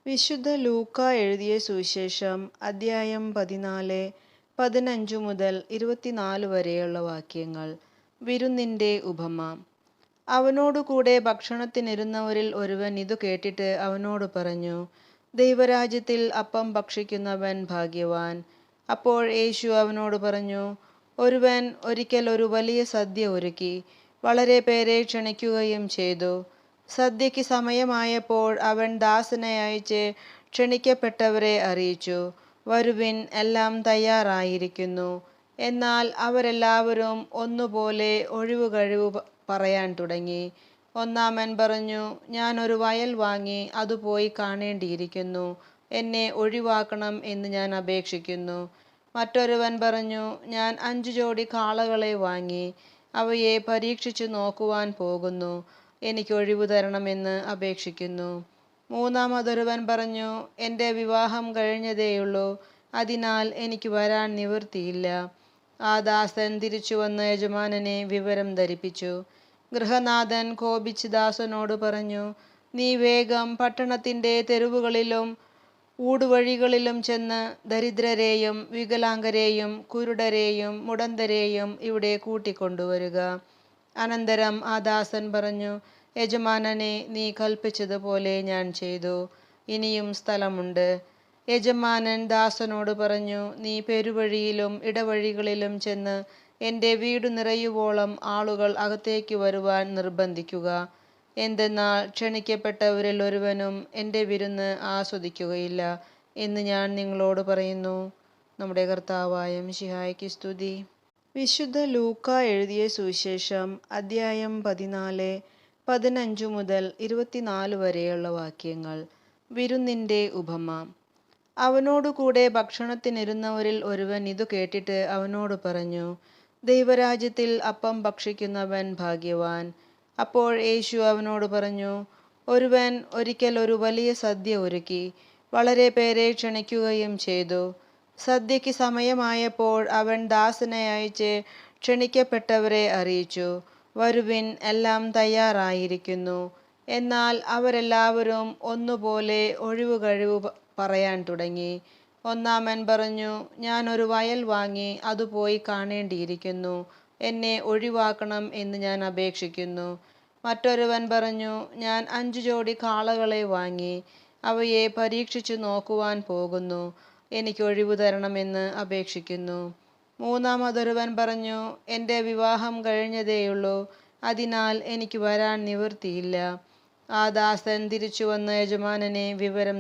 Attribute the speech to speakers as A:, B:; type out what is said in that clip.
A: വിശുദ്ധ ലൂക്കാ എഴുതിയ സുവിശേഷം അദ്ധ്യായം 14, 15 മുതൽ 24 വരെയുള്ള വാക്യങ്ങൾ. വിരുന്നിൻ്റെ ഉപമ. അവനോടുകൂടെ ഭക്ഷണത്തിനിരുന്നവരിൽ ഒരുവൻ ഇതു കേട്ടിട്ട് അവനോട് പറഞ്ഞു, ദൈവരാജ്യത്തിൽ അപ്പം ഭക്ഷിക്കുന്നവൻ ഭാഗ്യവാൻ. അപ്പോൾ യേശു അവനോട് പറഞ്ഞു, ഒരുവൻ ഒരിക്കൽ ഒരു വലിയ സദ്യ ഒരുക്കി വളരെ പേരെ ക്ഷണിക്കുകയും ചെയ്തു. സദ്യയ്ക്ക് സമയമായപ്പോൾ അവൻ ദാസനെ അയച്ച് ക്ഷണിക്കപ്പെട്ടവരെ അറിയിച്ചു, വരുവിൻ, എല്ലാം തയ്യാറായിരിക്കുന്നു. എന്നാൽ അവരെല്ലാവരും ഒന്നുപോലെ ഒഴിവുകഴിവ് പറയാൻ തുടങ്ങി. ഒന്നാമൻ പറഞ്ഞു, ഞാൻ ഒരു വയൽ വാങ്ങി അത് പോയി കാണേണ്ടിയിരിക്കുന്നു, എന്നെ ഒഴിവാക്കണം എന്ന് ഞാൻ അപേക്ഷിക്കുന്നു. മറ്റൊരുവൻ പറഞ്ഞു, ഞാൻ 5 ജോടി കാളകളെ വാങ്ങി അവയെ പരീക്ഷിച്ചു നോക്കുവാൻ പോകുന്നു, എനിക്ക് ഒഴിവു തരണമെന്ന് അപേക്ഷിക്കുന്നു. മൂന്നാമതൊരുവൻ പറഞ്ഞു, എൻ്റെ വിവാഹം കഴിഞ്ഞതേയുള്ളൂ, അതിനാൽ എനിക്ക് വരാൻ നിവൃത്തിയില്ല. ആ ദാസൻ തിരിച്ചു വന്ന് യജമാനനെ വിവരം ധരിപ്പിച്ചു. ഗൃഹനാഥൻ കോപിച്ച് ദാസനോട് പറഞ്ഞു, നീ വേഗം പട്ടണത്തിൻ്റെ തെരുവുകളിലും ഊടുവഴികളിലും ചെന്ന് ദരിദ്രരെയും വികലാംഗരെയും കുരുടരെയും മുടന്തരെയും ഇവിടെ കൂട്ടിക്കൊണ്ടുവരിക. അനന്തരം ആ ദാസൻ പറഞ്ഞു, യജമാനനെ, നീ കൽപ്പിച്ചതുപോലെ ഞാൻ ചെയ്തു, ഇനിയും സ്ഥലമുണ്ട്. യജമാനൻ ദാസനോട് പറഞ്ഞു, നീ പെരുവഴിയിലും ഇടവഴികളിലും ചെന്ന് എൻ്റെ വീടു നിറയുവോളം ആളുകൾ അകത്തേക്ക് വരുവാൻ നിർബന്ധിക്കുക. എന്തെന്നാൽ ക്ഷണിക്കപ്പെട്ടവരിൽ ഒരുവനും എൻ്റെ വിരുന്ന് ആസ്വദിക്കുകയില്ല എന്ന് ഞാൻ നിങ്ങളോട് പറയുന്നു. നമ്മുടെ കർത്താവായ മിശിഹായ്ക്ക് സ്തുതി. വിശുദ്ധ ലൂക്കാ എഴുതിയ സുവിശേഷം അദ്ധ്യായം 14, 15 മുതൽ 24 വരെയുള്ള വാക്യങ്ങൾ. വിരുന്നിൻ്റെ ഉപമ. അവനോടുകൂടെ ഭക്ഷണത്തിനിരുന്നവരിൽ ഒരുവൻ ഇതു കേട്ടിട്ട് അവനോട് പറഞ്ഞു, ദൈവരാജ്യത്തിൽ അപ്പം ഭക്ഷിക്കുന്നവൻ ഭാഗ്യവാൻ. അപ്പോൾ യേശു അവനോട് പറഞ്ഞു, ഒരുവൻ ഒരിക്കൽ ഒരു വലിയ സദ്യ ഒരുക്കി വളരെ പേരെ ക്ഷണിക്കുകയും ചെയ്തു. സദ്യയ്ക്ക് സമയമായപ്പോൾ അവൻ ദാസനെ അയച്ച് ക്ഷണിക്കപ്പെട്ടവരെ അറിയിച്ചു, വരുവിൻ, എല്ലാം തയ്യാറായിരിക്കുന്നു. എന്നാൽ അവരെല്ലാവരും ഒന്നുപോലെ ഒഴിവുകഴിവ് പറയാൻ തുടങ്ങി. ഒന്നാമൻ പറഞ്ഞു, ഞാൻ ഒരു വയൽ വാങ്ങി അത് പോയി കാണേണ്ടിയിരിക്കുന്നു, എന്നെ ഒഴിവാക്കണം എന്ന് ഞാൻ അപേക്ഷിക്കുന്നു. മറ്റൊരുവൻ പറഞ്ഞു, ഞാൻ 5 ജോടി കാളകളെ വാങ്ങി അവയെ പരീക്ഷിച്ചു നോക്കുവാൻ പോകുന്നു, എനിക്ക് ഒഴിവു തരണമെന്ന് അപേക്ഷിക്കുന്നു. മൂന്നാമതൊരുവൻ പറഞ്ഞു, എൻ്റെ വിവാഹം കഴിഞ്ഞതേയുള്ളൂ, അതിനാൽ എനിക്ക് വരാൻ നിവൃത്തിയില്ല. ആ ദാസൻ തിരിച്ചു വന്ന് യജമാനനെ വിവരം